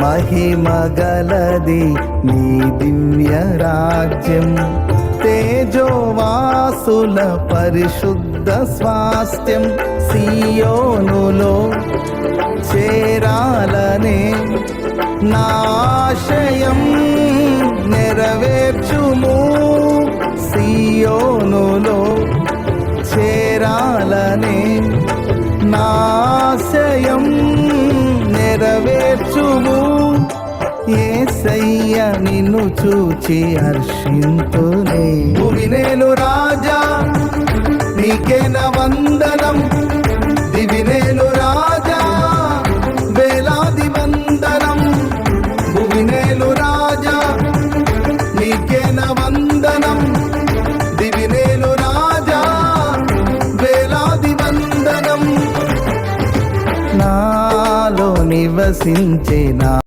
మహిమగలది నీ దివ్య రాజ్యం, తేజోవాసుల పరిశుద్ధ స్వాస్థ్యం. సియోనులో చేరాలనే నాశయం నెరవేర్చుము. సియోనులో చేరాలనే నాశయం నెరవేర్చుము. యేసయ్య నిన్ను చూచి హర్షింతునే. భువినేలు రాజా నీకేన వందనం, దివినేలు రాజా వేలాది వందనం. భువినేలు రాజా నీకేన వందనం, దివినేలు రాజా వేలాది వందనం. నాలో నివసించే నా